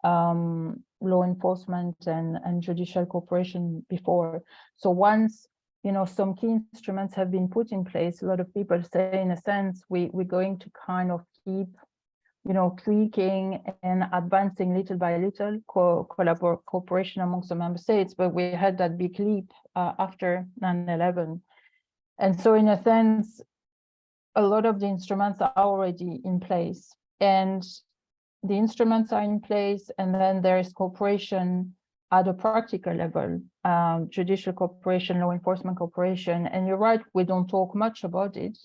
law enforcement and judicial cooperation before. So once some key instruments have been put in place, a lot of people say, in a sense, we're going to kind of keep tweaking and advancing little by little cooperation amongst the member states. But we had that big leap after 9/11. And so in a sense, a lot of the instruments are already in place, and the instruments are in place, and then there is cooperation at a practical level, judicial cooperation, law enforcement cooperation. And you're right, we don't talk much about it,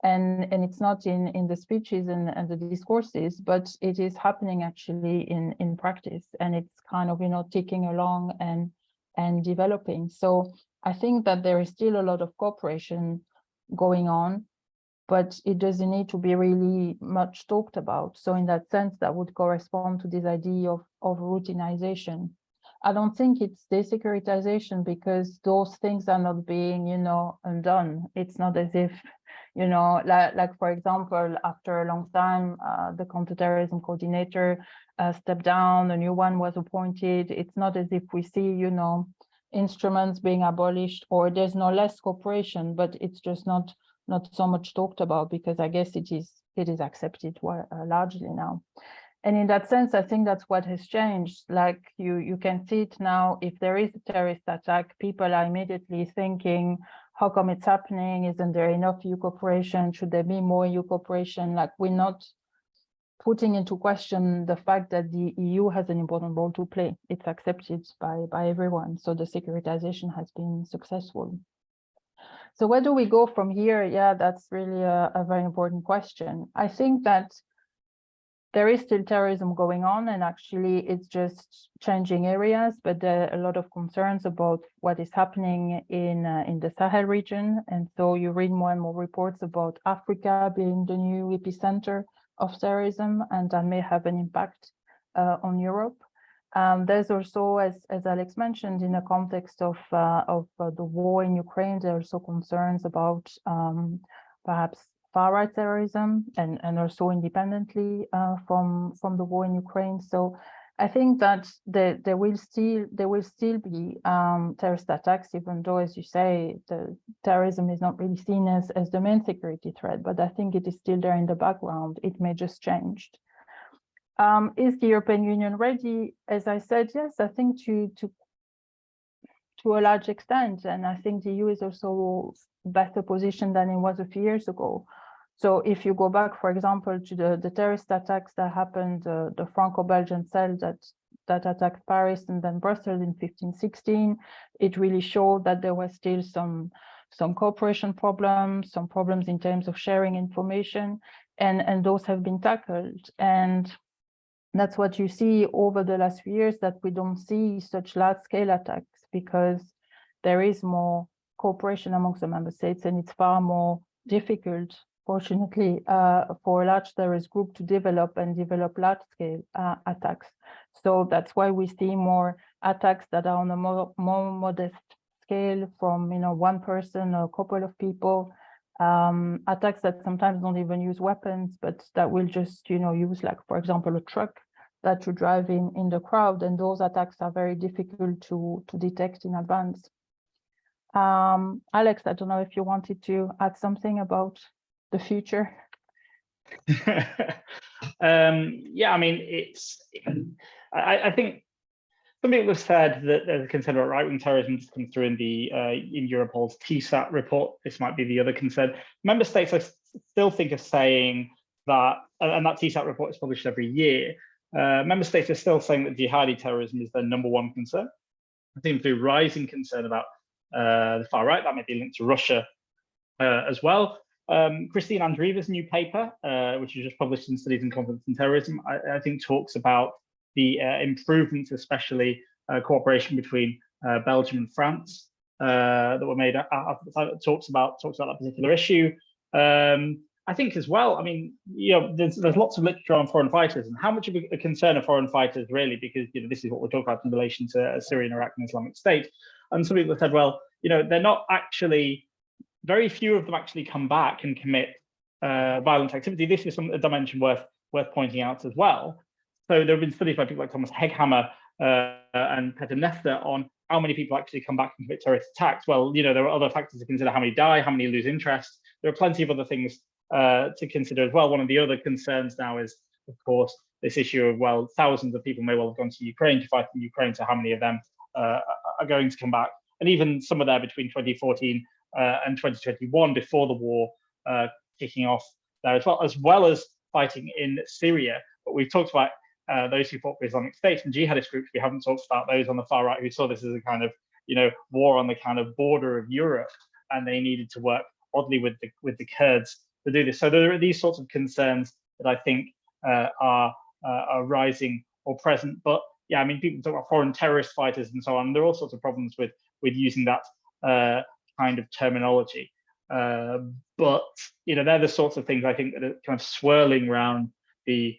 and it's not in the speeches and the discourses, but it is happening actually in practice, and it's kind of ticking along and developing. So I think that there is still a lot of cooperation going on, but it doesn't need to be really much talked about. So in that sense, that would correspond to this idea of routinization. I don't think it's desecuritization, because those things are not being, undone. It's not as if, like for example, after a long time, the counterterrorism coordinator stepped down, a new one was appointed. It's not as if we see, instruments being abolished, or there's no less cooperation, but it's just not so much talked about, because I guess it is accepted largely now. And in that sense, I think that's what has changed. Like you can see it now. If there is a terrorist attack, people are immediately thinking, how come it's happening? Isn't there enough EU cooperation? Should there be more EU cooperation? Like, we're not putting into question the fact that the EU has an important role to play. It's accepted by everyone. So the securitization has been successful. So where do we go from here? Yeah, that's really a very important question. I think that there is still terrorism going on, and actually it's just changing areas, but there are a lot of concerns about what is happening in the Sahel region. And so you read more and more reports about Africa being the new epicenter of terrorism, and that may have an impact on Europe. There's also, as Alex mentioned, in the context of the war in Ukraine, there are also concerns about perhaps far-right terrorism and also independently from the war in Ukraine. So I think that there will still be terrorist attacks, even though, as you say, the terrorism is not really seen as the main security threat, but I think it is still there in the background. It may just change. Is the European Union ready? As I said, yes, I think to a large extent, and I think the EU is also better positioned than it was a few years ago. So if you go back, for example, to the terrorist attacks that happened, the Franco-Belgian cell that attacked Paris and then Brussels in 1516, it really showed that there was still some cooperation problems, some problems in terms of sharing information, and those have been tackled. And that's what you see over the last few years, that we don't see such large-scale attacks because there is more cooperation amongst the member states, and it's far more difficult, fortunately, for a large terrorist group to develop large-scale attacks. So that's why we see more attacks that are on a more modest scale from one person or a couple of people. Attacks that sometimes don't even use weapons, but that will just use, like, for example, a truck that you drive in the crowd, and those attacks are very difficult to detect in advance. Alex, I don't know if you wanted to add something about the future. Yeah, I mean, I think some people have said that there's a concern about right-wing terrorism to come through in Europol's TSAT report. This might be the other concern. Member states, I still think, are saying that, and that TSAT report is published every year. Member states are still saying that jihadi terrorism is their #1 concern. I think the rising concern about the far right, that may be linked to Russia as well. Christine Andreeva's new paper, which was just published in Studies in Conflict and Terrorism, I think talks about the improvements, especially cooperation between Belgium and France that were made after the time. It talks about that particular issue. I think as well, I mean, there's lots of literature on foreign fighters, and how much of a concern are foreign fighters really, because this is what we're talking about in relation to Syria, Iraq, and Islamic State. And some people have said, well, they're not actually, very few of them actually come back and commit violent activity. This is a dimension worth pointing out as well. So there have been studies by people like Thomas Heghammer and Peter Nester on how many people actually come back and commit terrorist attacks. Well, there are other factors to consider: how many die, how many lose interest. There are plenty of other things to consider as well. One of the other concerns now is, of course, this issue of, well, thousands of people may well have gone to Ukraine to fight in Ukraine, so how many of them are going to come back? And even some of there between 2014 and 2021, before the war kicking off there, as well as fighting in Syria. But we've talked about those who fought for Islamic State and jihadist groups. We haven't talked about those on the far right who saw this as a kind of, war on the kind of border of Europe, and they needed to work oddly with the Kurds to do this. So there are these sorts of concerns that I think are rising or present. But yeah, I mean, people talk about foreign terrorist fighters and so on. There are all sorts of problems with using that kind of terminology. But they're the sorts of things I think that are kind of swirling around the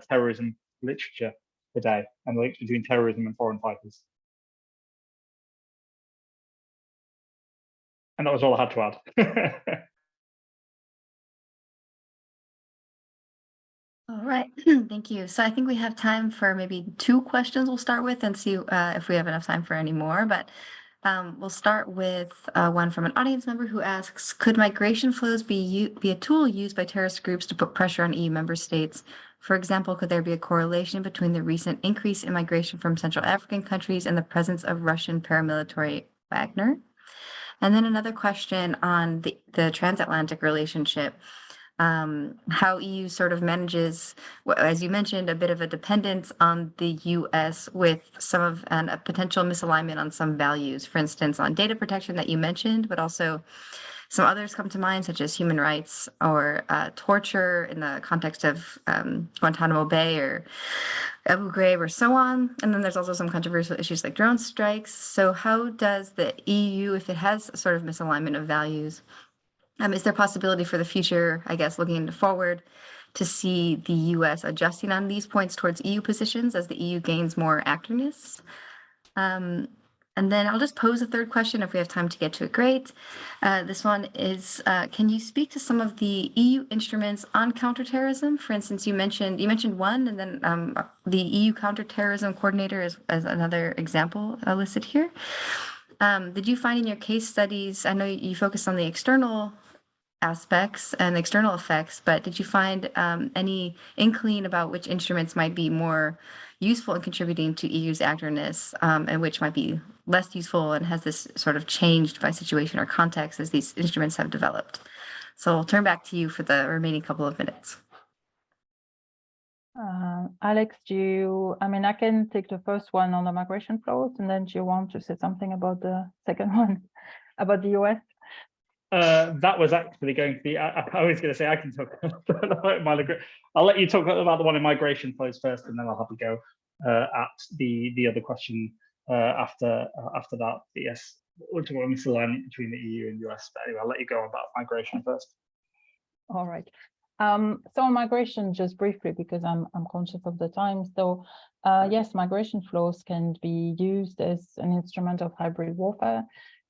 terrorism literature today, and the links between terrorism and foreign fighters. And that was all I had to add. All right, thank you. So I think we have time for maybe 2 questions we'll start with, and see if we have enough time for any more. But we'll start with one from an audience member who asks, could migration flows be a tool used by terrorist groups to put pressure on EU member states? For example, could there be a correlation between the recent increase in migration from Central African countries and the presence of Russian paramilitary Wagner? And then another question on the transatlantic relationship. How EU sort of manages, as you mentioned, a bit of a dependence on the US with some of a potential misalignment on some values, for instance, on data protection that you mentioned, but also some others come to mind, such as human rights or torture in the context of Guantanamo Bay or Abu Ghraib or so on. And then there's also some controversial issues like drone strikes. So how does the EU, if it has a sort of misalignment of values, is there possibility for the future, I guess, looking forward, to see the US adjusting on these points towards EU positions as the EU gains more actorness. And then I'll just pose a third question if we have time to get to it. Great. This one is, can you speak to some of the EU instruments on counterterrorism? For instance, you mentioned one, and then the EU counterterrorism coordinator as another example listed here. Did you find in your case studies, I know you focused on the external aspects and external effects, but did you find any inkling about which instruments might be more useful in contributing to EU's actorness and which might be less useful, and has this sort of changed by situation or context as these instruments have developed? So I'll turn back to you for the remaining couple of minutes. Alex, I can take the first one on the migration flows, and then do you want to say something about the second one, about the US? That was actually going to be, I was going to say I can talk about I'll let you talk about the one in migration flows first, and then I'll have a go at the other question after that. But yes, we're talking about misalignment between the EU and US, but anyway, I'll let you go about migration first. All right. So on migration, just briefly, because I'm conscious of the time. So yes, migration flows can be used as an instrument of hybrid warfare.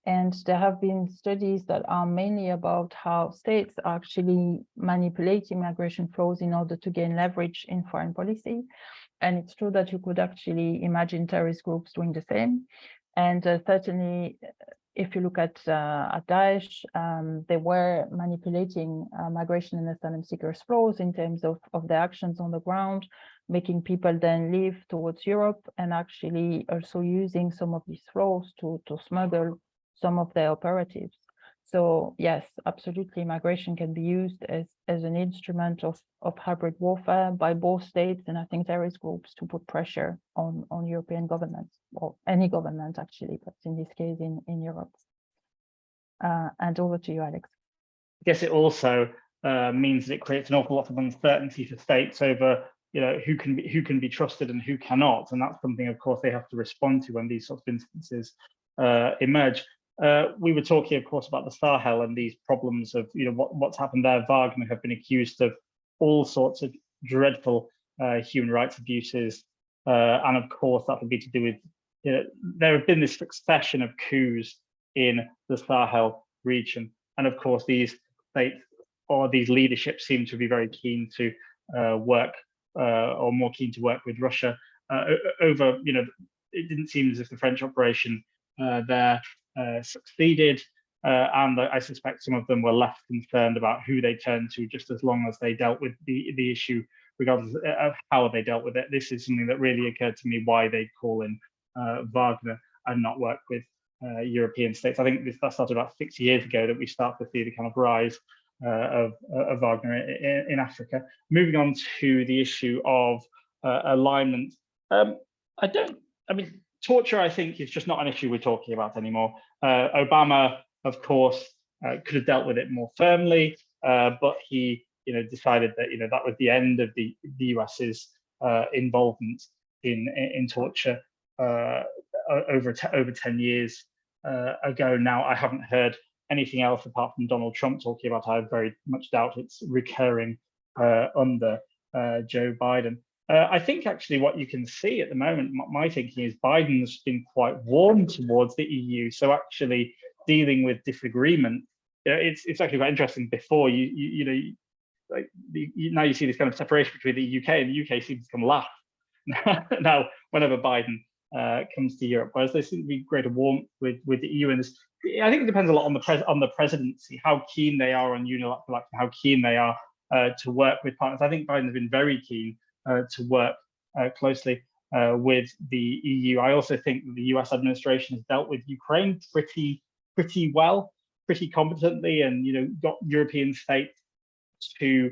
And there have been studies that are mainly about how states are actually manipulating migration flows in order to gain leverage in foreign policy. And it's true that you could actually imagine terrorist groups doing the same. And certainly, if you look at Daesh, they were manipulating migration and asylum seekers flows in terms of their actions on the ground, making people then leave towards Europe, and actually also using some of these flows to smuggle some of their operatives. So yes, absolutely, migration can be used as an instrument of hybrid warfare by both states and I think terrorist groups to put pressure on European governments, or any government actually, but in this case in Europe. And over to you, Alex. I guess it also means that it creates an awful lot of uncertainty for states over who can be trusted and who cannot, and that's something, of course, they have to respond to when these sorts of instances emerge. We were talking, of course, about the Sahel and these problems of what's happened there. Wagner have been accused of all sorts of dreadful human rights abuses, and of course that would be to do with there have been this succession of coups in the Sahel region, and of course these states or these leaderships seem to be very keen to work or more keen to work with Russia over. It didn't seem as if the French operation there succeeded, and I suspect some of them were less concerned about who they turned to, just as long as they dealt with the issue, regardless of how they dealt with it. This is something that really occurred to me, why they call in Wagner and not work with European states. I think that started about 6 years ago that we start to see the kind of rise of Wagner in Africa. Moving on to the issue of alignment, torture, I think, is just not an issue we're talking about anymore. Obama, of course, could have dealt with it more firmly, but he, decided that that was the end of the US's involvement in torture over 10 years ago. Now, I haven't heard anything else apart from Donald Trump talking about how I very much doubt it's recurring under Joe Biden. I think actually what you can see at the moment, my thinking is Biden's been quite warm towards the EU. So actually dealing with disagreement, it's actually quite interesting. Before now you see this kind of separation between the UK, and the UK seems to come laugh now whenever Biden comes to Europe, whereas there seems to be greater warmth with the EU. And this, I think it depends a lot on the presidency, how keen they are on unilateral action, how keen they are to work with partners. I think Biden's been very keen to work closely with the EU. I also think that the US administration has dealt with Ukraine pretty well, pretty competently, and got European states to,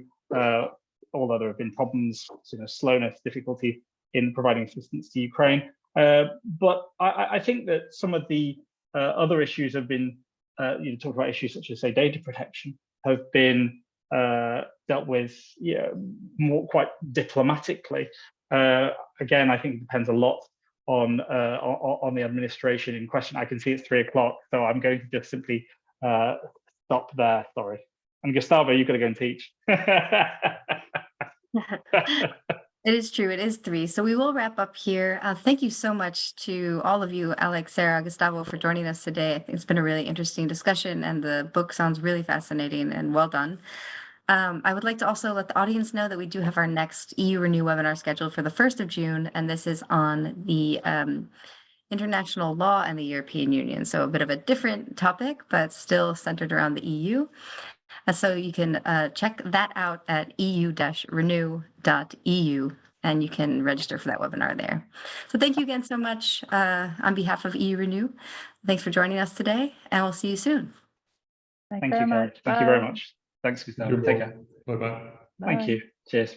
although there have been problems, slowness, difficulty in providing assistance to Ukraine. But I think that some of the other issues have been, talk about issues such as, say, data protection, have been dealt with more quite diplomatically. Again, I think it depends a lot on the administration in question. I can see it's 3 o'clock, so I'm going to just simply stop there. Sorry. And Gustavo, you've got to go and teach. It is true. It is 3. So we will wrap up here. Thank you so much to all of you, Alex, Sarah, Gustavo, for joining us today. I think it's been a really interesting discussion, and the book sounds really fascinating and well done. I would like to also let the audience know that we do have our next EU Renew webinar scheduled for the 1st of June, and this is on the international law and the European Union. So a bit of a different topic, but still centered around the EU. So you can check that out at eu-renew.eu, and you can register for that webinar there. So thank you again so much on behalf of EU Renew. Thanks for joining us today, and we'll see you soon. Thank Thank you you, very Carrie. much. Thank you very much. Thanks, Gustavo. You're Take care. welcome. Bye-bye. Thank you. Cheers.